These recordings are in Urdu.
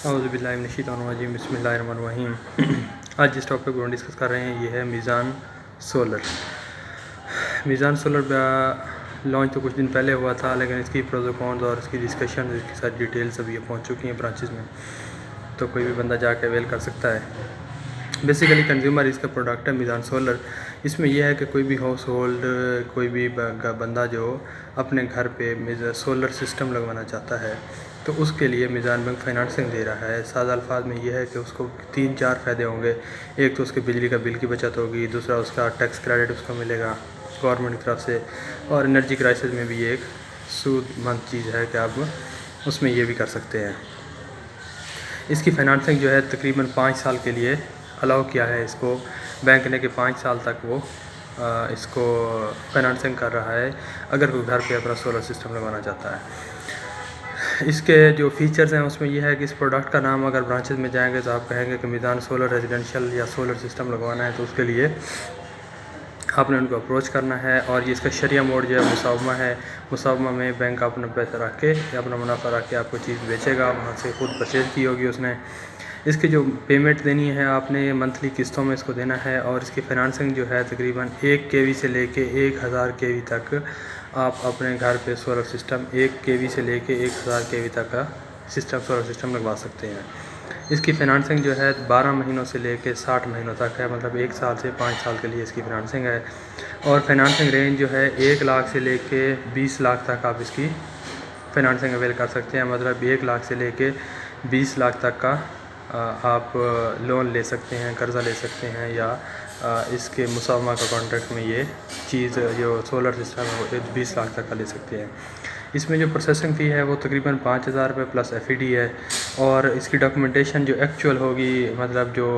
اعوذ باللہ من الشیطان الرجیم، بسم اللہ الرحمن الرحیم۔ آج جس ٹاپک کو ہم ڈسکس کر رہے ہیں یہ ہے میزان سولر۔ میزان سولر لانچ تو کچھ دن پہلے ہوا تھا، لیکن اس کی پروز و کونز اور اس کی ڈسکشن، اس کی ساری ڈیٹیلز ابھی پہنچ چکی ہیں برانچز میں، تو کوئی بھی بندہ جا کے اویل کر سکتا ہے۔ بیسیکلی کنزیومر اس کا پروڈکٹ ہے میزان سولر۔ اس میں یہ ہے کہ کوئی بھی ہاؤس ہولڈ، کوئی بھی بندہ جو اپنے گھر پہ سولر سسٹم لگوانا چاہتا ہے تو اس کے لیے میزان بینک فائنانسنگ دے رہا ہے۔ سادہ الفاظ میں یہ ہے کہ اس کو 3-4 فائدے ہوں گے۔ ایک تو اس کے بجلی کا بل کی بچت ہوگی، دوسرا اس کا ٹیکس کریڈٹ اس کو ملے گا گورنمنٹ کی طرف سے، اور انرجی کرائسس میں بھی یہ ایک سود مند چیز ہے کہ آپ اس میں یہ بھی کر سکتے ہیں۔ اس کی فائنانسنگ جو ہے تقریباً 5 سال کے لیے الاؤ کیا ہے اس کو بینک نے، کہ 5 سال تک وہ اس کو فائنانسنگ کر رہا ہے اگر کوئی گھر پہ اپنا سولر سسٹم لگوانا چاہتا ہے۔ اس کے جو فیچرز ہیں اس میں یہ ہے کہ اس پروڈکٹ کا نام اگر برانچز میں جائیں گے تو آپ کہیں گے کہ میزان سولر ریزیڈنشیل یا سولر سسٹم لگوانا ہے، تو اس کے لیے آپ نے ان کو اپروچ کرنا ہے۔ اور یہ اس کا شریعہ موڈ جو ہے مساومہ ہے۔ مساومہ میں بینک اپنا پیسہ رکھ کے یا اپنا منافع رکھ کے آپ کو چیز بیچے گا، وہاں سے خود پرچیز کی ہوگی اس نے۔ اس کی جو پیمنٹ دینی ہے آپ نے منتھلی قسطوں میں اس کو دینا ہے، اور اس کی فائنانسنگ جو ہے تقریباً 1 kV سے لے کے 1000 kV تک آپ اپنے گھر پہ سولر سسٹم 1 kV سے لے کے 1000 kV تک کا سولر سسٹم لگوا سکتے ہیں۔ اس کی فائنانسنگ جو ہے 12 مہینوں سے لے کے 60 مہینوں تک ہے، مطلب 1 سال سے 5 سال کے لیے اس کی فائنانسنگ ہے۔ اور فائنانسنگ رینج جو ہے 1 لاکھ سے لے کے 20 لاکھ تک آپ اس کی فائنانسنگ اویل کر سکتے ہیں، مطلب 1 لاکھ سے لے کے 20 لاکھ تک کا آپ لون لے سکتے ہیں، قرضہ لے سکتے ہیں، یا اس کے مساومہ کا کانٹریکٹ میں یہ چیز جو سولر سسٹم ہے وہ 20 لاکھ تک کا لے سکتے ہیں۔ اس میں جو پروسیسنگ فی ہے وہ تقریباً 5000 روپے پلس FED ہے، اور اس کی ڈاکومنٹیشن جو ایکچوئل ہوگی، مطلب جو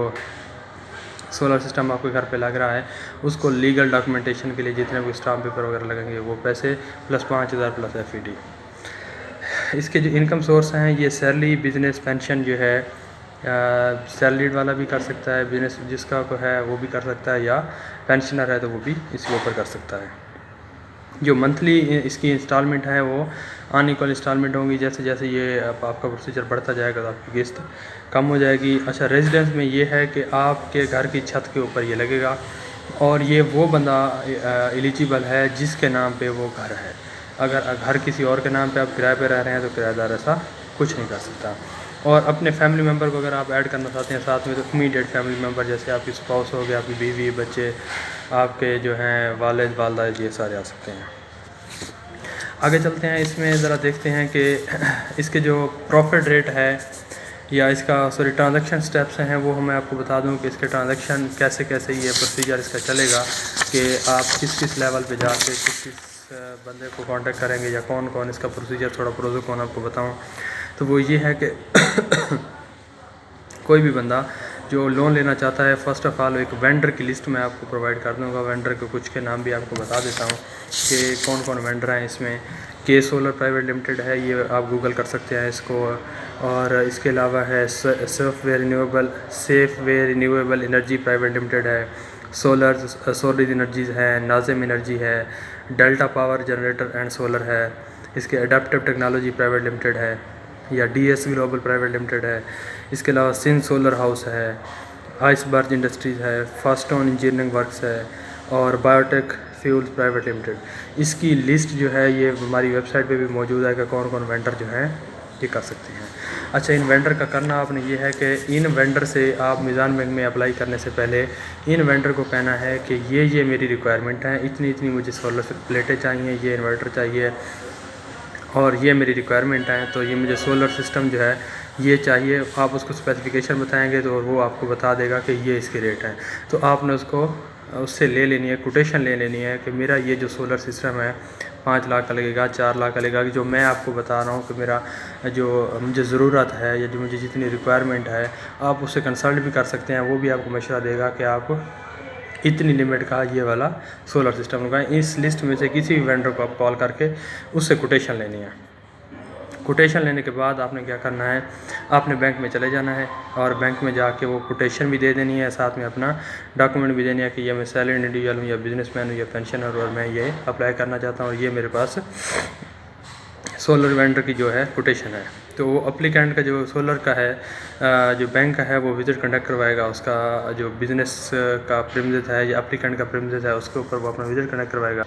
سولر سسٹم آپ کے گھر پہ لگ رہا ہے اس کو لیگل ڈاکومنٹیشن کے لیے جتنے بھی اسٹامپ پیپر وغیرہ لگیں گے وہ پیسے پلس 5000 پلس FED۔ اس کے جو انکم سورس ہیں یہ سیلری، بزنس، پینشن جو ہے سیلریڈ والا بھی کر سکتا ہے، بزنس جس کا ہے وہ بھی کر سکتا ہے، یا پینشنر ہے تو وہ بھی اس کے اوپر کر سکتا ہے۔ جو منتھلی اس کی انسٹالمنٹ ہے وہ ان ایکول انسٹالمنٹ ہوں گی، جیسے جیسے یہ آپ کا پروسیجر بڑھتا جائے گا تو آپ کی قسط کم ہو جائے گی۔ اچھا، ریزیڈنس میں یہ ہے کہ آپ کے گھر کی چھت کے اوپر یہ لگے گا، اور یہ وہ بندہ ایلیجیبل ہے جس کے نام پہ وہ گھر ہے۔ اگر گھر کسی اور کے نام پہ آپ کرائے پہ رہ رہے ہیں تو کرایہ دار ایسا کچھ نہیں کر سکتا۔ اور اپنے فیملی ممبر کو اگر آپ ایڈ کرنا چاہتے ہیں ساتھ میں تو امیڈیٹ فیملی ممبر، جیسے آپ کی اسپاؤس ہو گیا، آپ کی بیوی، بچے، آپ کے جو ہیں والد والدہ، یہ سارے آ سکتے ہیں۔ آگے چلتے ہیں، اس میں ذرا دیکھتے ہیں کہ اس کے جو پروفٹ ریٹ ہے یا اس کا ٹرانزیکشن سٹیپس ہیں وہ میں آپ کو بتا دوں کہ اس کے ٹرانزیکشن کیسے کیسے یہ پروسیجر اس کا چلے گا، کہ آپ کس کس لیول پہ جا کے کس کس بندے کو کانٹیکٹ کریں گے یا کون کون اس کا پروسیجر، تھوڑا پروزو کون آپ کو بتاؤں تو وہ یہ ہے کہ کوئی بھی بندہ جو لون لینا چاہتا ہے، فرسٹ آف آل ایک وینڈر کی لسٹ میں آپ کو پرووائڈ کر دوں گا۔ وینڈر کے کچھ کے نام بھی آپ کو بتا دیتا ہوں کہ کون کون وینڈر ہیں اس میں۔ کے سولر پرائیویٹ لمیٹڈ ہے، یہ آپ گوگل کر سکتے ہیں اس کو، اور اس کے علاوہ ہے سیف وے رینیویبل انرجی پرائیویٹ لمیٹڈ ہے، سولر انرجیز ہے، ناظم انرجی ہے، delta power generator and solar ہے، اس کے اڈیپٹیو ٹیکنالوجی پرائیویٹ لمیٹڈ ہے، یا DS گلوبل پرائیویٹ لمیٹڈ ہے۔ اس کے علاوہ سن سولر ہاؤس ہے، آئس برج انڈسٹریز ہے، فاسٹون انجینئرنگ ورکس ہے، اور بایوٹیک فیولز پرائیویٹ لمیٹڈ۔ اس کی لسٹ جو ہے یہ ہماری ویب سائٹ پہ بھی موجود ہے کہ کون کون وینڈر جو ہیں یہ کر سکتے ہیں۔ اچھا، ان وینڈر کا کرنا آپ نے یہ ہے کہ ان وینڈر سے آپ میزان بینک میں اپلائی کرنے سے پہلے ان وینڈر کو کہنا ہے کہ یہ میری ریکوائرمنٹ ہیں، اتنی مجھے سولر پلیٹیں چاہیے، یہ انورٹر چاہیے، اور یہ میری ریکوائرمنٹ ہیں، تو یہ مجھے سولر سسٹم جو ہے یہ چاہیے۔ آپ اس کو اسپیسیفیکیشن بتائیں گے تو وہ آپ کو بتا دے گا کہ یہ اس کے ریٹ ہیں، تو آپ نے اس سے لے لینی ہے، کوٹیشن لے لینی ہے کہ میرا یہ جو سولر سسٹم ہے 5 لاکھ کا لگے گا، 4 لاکھ کا لگے گا، جو میں آپ کو بتا رہا ہوں کہ میرا جو مجھے ضرورت ہے یا جو مجھے جتنی ریکوائرمنٹ ہے، آپ اس سے کنسلٹ بھی کر سکتے ہیں، وہ بھی آپ کو مشورہ دے گا کہ آپ اتنی لمٹ کا یہ والا سولر سسٹم لگائیں۔ اس لسٹ میں سے کسی بھی وینڈر کو آپ کال کر کے اس سے کوٹیشن لینی ہے۔ کوٹیشن لینے کے بعد آپ نے کیا کرنا ہے، آپ نے بینک میں چلے جانا ہے، اور بینک میں جا کے وہ کوٹیشن بھی دے دینی ہے، ساتھ میں اپنا ڈاکومنٹ بھی دینی ہے کہ یہ میں سیلری انڈیویجول ہوں یا بزنس مین ہوں یا پینشنر ہوں، اور میں یہ اپلائی کرنا چاہتا ہوں، اور یہ میرے پاس سولر وینڈر کی جو ہے کوٹیشن ہے، تو وہ اپلیکینٹ کا جو سولر کا ہے جو بینک کا ہے وہ وزٹ کنڈکٹ کروائے گا، اس کا جو بزنس کا پریمزس ہے یا اپلیکینٹ کا پریمزس ہے اس کے اوپر وہ اپنا وزٹ کنڈکٹ کروائے گا۔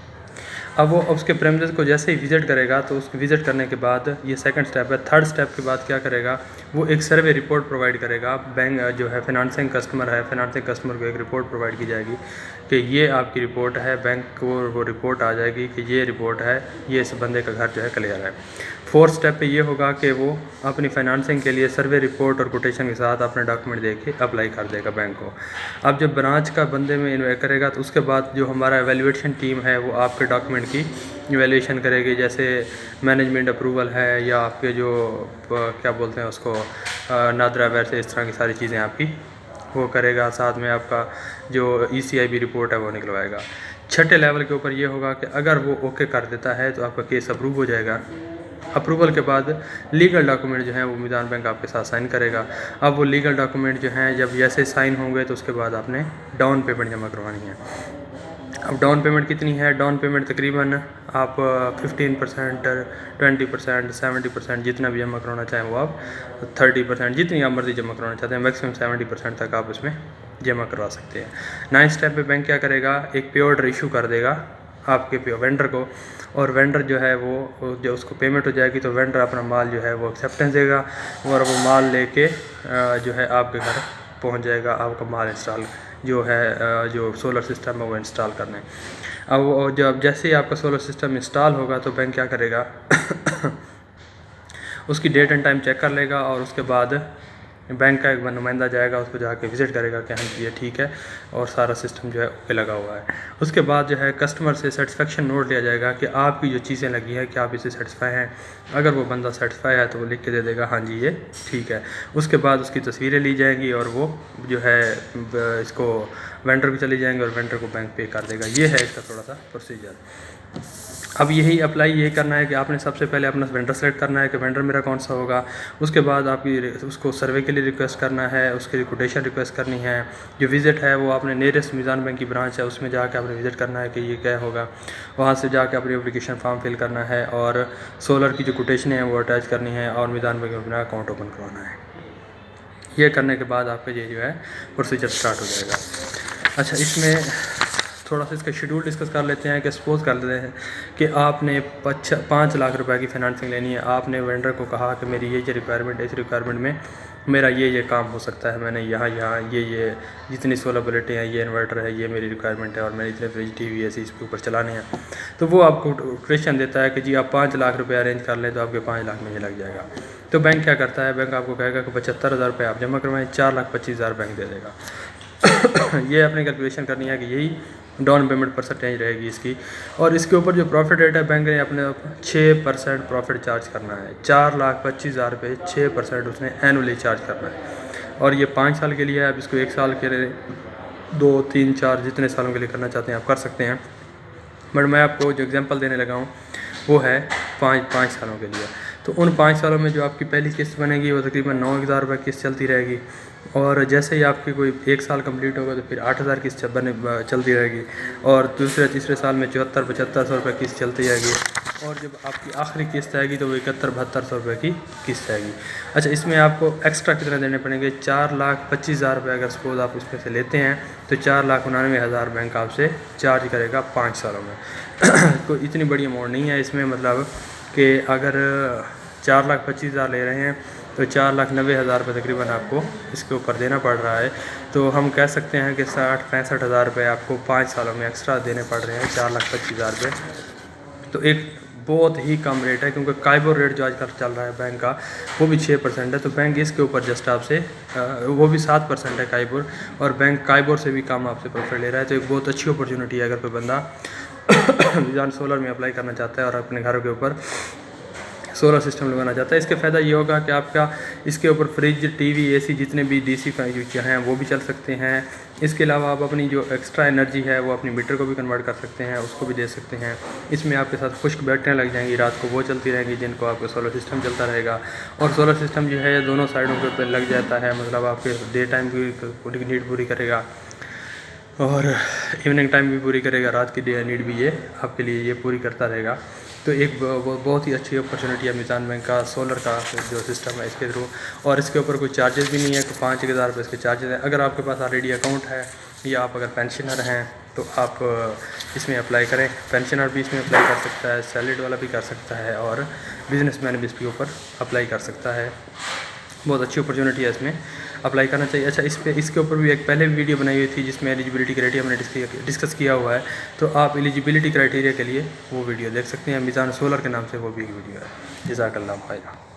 اب وہ اس کے پریمزس کو جیسے ہی وزٹ کرے گا تو اس کو وزٹ کرنے کے بعد یہ سیکنڈ سٹیپ ہے، تھرڈ سٹیپ کے بعد کیا کرے گا، وہ ایک سروے رپورٹ پرووائڈ کرے گا۔ بینک جو ہے فنانسنگ کسٹمر ہے، فنانسنگ کسٹمر کو ایک رپورٹ پرووائڈ کی جائے گی کہ یہ آپ کی رپورٹ ہے، بینک کو وہ رپورٹ آ جائے گی کہ یہ رپورٹ ہے، یہ اس بندے کا گھر جو ہے کلیئر ہے۔ فورتھ سٹیپ پہ یہ ہوگا کہ وہ اپنی فائنانسنگ کے لیے سروے رپورٹ اور کوٹیشن کے ساتھ اپنے ڈاکومنٹ دے کے اپلائی کر دے گا بینک کو۔ اب جب برانچ کا بندے میں انویسٹ کرے گا تو اس کے بعد جو ہمارا ایویلیویشن ٹیم ہے وہ آپ کے ڈاکومنٹ کی ایویلیویشن کرے گی، جیسے مینجمنٹ اپروول ہے یا آپ کے جو کیا بولتے ہیں اس کو نادرا ویسے اس طرح کی ساری چیزیں آپ کی وہ کرے گا، ساتھ میں آپ کا جو ECIB رپورٹ ہے وہ نکلوائے گا۔ چھٹے لیول کے اوپر یہ ہوگا کہ اگر وہ اوکے کر دیتا ہے تو آپ کا کیس اپروو ہو جائے گا۔ اپروول کے بعد لیگل ڈاکومنٹ جو ہیں وہ میزان بینک آپ کے ساتھ سائن کرے گا۔ اب وہ لیگل ڈاکومنٹ جو ہیں جب جیسے سائن ہوں گے تو اس کے بعد آپ نے ڈاؤن پیمنٹ جمع کروانی ہے۔ اب ڈاؤن پیمنٹ کتنی ہے؟ ڈاؤن پیمنٹ تقریباً آپ 15%، 20%، 70% جتنا بھی جمع کرانا چاہیں وہ آپ 30% جتنی آپ مرضی جمع کرانا چاہتے ہیں، میکسیمم 70% تک آپ اس میں جمع کروا سکتے ہیں۔ 9 سٹیپ پہ بینک کیا کرے گا، ایک پے آرڈر ایشو کر دے گا آپ کے وینڈر کو، اور وینڈر جو ہے وہ جو اس کو پیمنٹ ہو جائے گی تو وینڈر اپنا مال جو ہے وہ ایکسیپٹنس دے گا اور وہ مال لے کے جو ہے آپ کے گھر پہنچ جائے گا آپ کا مال انسٹال جو ہے جو سولر سسٹم ہے وہ انسٹال کرنے۔ اب جب جیسے ہی آپ کا سولر سسٹم انسٹال ہوگا تو بینک کیا کرے گا اس کی ڈیٹ اینڈ ٹائم چیک کر لے گا، اور اس کے بعد بینک کا ایک نمائندہ جائے گا، اس کو جا کے وزٹ کرے گا کہ ہاں یہ ٹھیک ہے اور سارا سسٹم جو ہے اوکے لگا ہوا ہے۔ اس کے بعد جو ہے کسٹمر سے سیٹسفیکشن نوٹ لیا جائے گا کہ آپ کی جو چیزیں لگی ہیں کہ آپ اسے سیٹسفائی ہیں۔ اگر وہ بندہ سیٹسفائی ہے تو وہ لکھ کے دے دے گا ہاں جی یہ ٹھیک ہے۔ اس کے بعد اس کی تصویریں لی جائیں گی اور وہ جو ہے اس کو وینڈر کو چلی جائیں گے اور وینڈر کو بینک پے کر دے گا۔ یہ ہے اس کا تھوڑا سا پروسیجر۔ اب یہی اپلائی یہ کرنا ہے کہ آپ نے سب سے پہلے اپنا وینڈر سلیکٹ کرنا ہے کہ وینڈر میرا کون سا ہوگا، اس کے بعد آپ کی اس کو سروے کے لیے ریکویسٹ کرنا ہے، اس کے لیے کوٹیشن ریکویسٹ کرنی ہے۔ جو وزٹ ہے وہ آپ نے نیئرسٹ میزان بینک کی برانچ ہے اس میں جا کے آپ نے وزٹ کرنا ہے کہ یہ کیا ہوگا، وہاں سے جا کے اپنی اپلیکیشن فارم فل کرنا ہے اور سولر کی جو کوٹیشنیں ہیں وہ اٹیچ کرنی ہے اور میزان بینک میں اپنا اکاؤنٹ اوپن کروانا ہے۔ یہ کرنے کے بعد آپ کا یہ جو ہے پروسیجر سٹارٹ ہو جائے گا۔ اچھا، اس میں تھوڑا سا اس کا شیڈول ڈسکس کر لیتے ہیں کہ سپوز کر لیتے ہیں کہ آپ نے 5 لاکھ روپے کی فائنانسنگ لینی ہے۔ آپ نے وینڈر کو کہا کہ میری یہ ریکوائرمنٹ ہے، اس ریکوائرمنٹ میں میرا یہ کام ہو سکتا ہے، میں نے یہاں یہ جتنی سولربلٹی ہیں، یہ انورٹر ہے، یہ میری ریکوائرمنٹ ہے اور میں نے اتنے فریج ٹی وی ایسی اس کے اوپر چلانے ہیں، تو وہ آپ کو کوٹیشن دیتا ہے کہ جی آپ 5 لاکھ روپے ارینج کر لیں تو آپ کے 5 لاکھ میں یہ لگ جائے گا۔ تو بینک کیا کرتا ہے، بینک آپ کو کہے گا کہ 75,000 روپے آپ جمع کروائیں، 4,25,000 بینک دے دے گا۔ یہ اپنی کیلکولیشن کرنی ہے کہ یہی ڈاؤن پیمنٹ پرسنٹیج رہے گی اس کی، اور اس کے اوپر جو پروفٹ ریٹ ہے بینک نے اپنے 6% پروفٹ چارج کرنا ہے۔ 4,25,000 روپے 6% اس نے اینولی چارج کرنا ہے، اور یہ 5 سال کے لیے ہے۔ اب اس کو 1 سال کے لیے 2، 3، 4 جتنے سالوں کے لیے کرنا چاہتے ہیں آپ کر سکتے ہیں، بٹ میں آپ کو جو ایگزامپل دینے لگا ہوں وہ ہے 5 سالوں کے لیے۔ تو ان 5 سالوں میں جو آپ کی پہلی قسط بنے گی وہ تقریباً 9,000 روپے قسط چلتی رہے گی، اور جیسے ہی آپ کی کوئی 1 سال کمپلیٹ ہوگا تو پھر 8,000 قسط چلتی رہے گی، اور دوسرے تیسرے سال میں 7400-7500 روپے قسط چلتی رہے گی، اور جب آپ کی آخری قسط آئے گی تو وہ 7100-7200 روپے کی قسط آئے گی۔ اچھا، اس میں آپ کو ایکسٹرا کتنے دینے پڑیں گے؟ 4,25,000 روپے اگر سپوز آپ اس میں سے لیتے ہیں تو 4,99,000 بینک آپ سے چارج کرے گا 5 سالوں میں۔ کوئی اتنی بڑی اماؤنٹ نہیں ہے اس میں، مطلب کہ اگر 4,25,000 لے رہے ہیں تو 4,90,000 روپے تقریباً آپ کو اس کے اوپر دینا پڑ رہا ہے، تو ہم کہہ سکتے ہیں کہ 65,000 روپے آپ کو 5 سالوں میں ایکسٹرا دینے پڑ رہے ہیں، 4,25,000 روپے۔ تو ایک بہت ہی کم ریٹ ہے، کیونکہ کائبور ریٹ جو آج کل چل رہا ہے بینک کا وہ بھی 6% ہے، تو بینک اس کے اوپر جسٹ آپ سے وہ بھی 7% ہے کائبور، اور بینک کائبور سے بھی کم آپ سے پروفٹ لے رہا ہے۔ تو ایک بہت اچھی اپرچونیٹی ہے اگر کوئی بندہ میزان سولر میں اپلائی کرنا چاہتا ہے اور اپنے گھروں کے اوپر سولر سسٹم لگانا چاہتا ہے۔ اس کے فائدہ یہ ہوگا کہ آپ کا اس کے اوپر فریج، ٹی وی، اے سی جتنے بھی DC ہیں وہ بھی چل سکتے ہیں۔ اس کے علاوہ آپ اپنی جو ایکسٹرا انرجی ہے وہ اپنی میٹر کو بھی کنورٹ کر سکتے ہیں، اس کو بھی دے سکتے ہیں۔ اس میں آپ کے ساتھ خشک بیٹریاں لگ جائیں گی، رات کو وہ چلتی رہیں گی جن کو آپ کا سولر سسٹم چلتا رہے گا، اور سولر سسٹم جو ہے دونوں سائڈوں کے اوپر لگ جاتا ہے، مطلب آپ کے ڈے ٹائم کی نیڈ پوری کرے گا اور ایوننگ ٹائم بھی پوری کرے گا، رات کی نیڈ بھی یہ آپ کے لیے یہ پوری کرتا رہے گا۔ تو ایک بہت ہی اچھی اپرچونیٹی ہے میزان بینک کا سولر کا جو سسٹم ہے اس کے تھرو، اور اس کے اوپر کوئی چارجز بھی نہیں ہے کہ 5,000 روپے اس کے چارجز ہیں۔ اگر آپ کے پاس آلریڈی اکاؤنٹ ہے یا آپ اگر پینشنر ہیں تو آپ اس میں اپلائی کریں۔ پینشنر بھی اس میں اپلائی کر سکتا ہے، سیلریڈ والا بھی کر سکتا ہے، اور بزنس مین بھی اس کے اوپر اپلائی کر سکتا ہے۔ بہت اچھی اپرچونیٹی ہے، اس میں اپلائی کرنا چاہیے۔ اچھا، اس کے اوپر بھی ایک پہلے ویڈیو بنائی ہوئی تھی جس میں ایلیجبلٹی کرائٹیریا ہم نے ڈسکس کیا ہوا ہے، تو آپ ایلیجبلٹی کرائٹیریا کے لیے وہ ویڈیو دیکھ سکتے ہیں۔ میزان سولر کے نام سے وہ بھی ایک ویڈیو ہے۔ جزاک اللہ خیر۔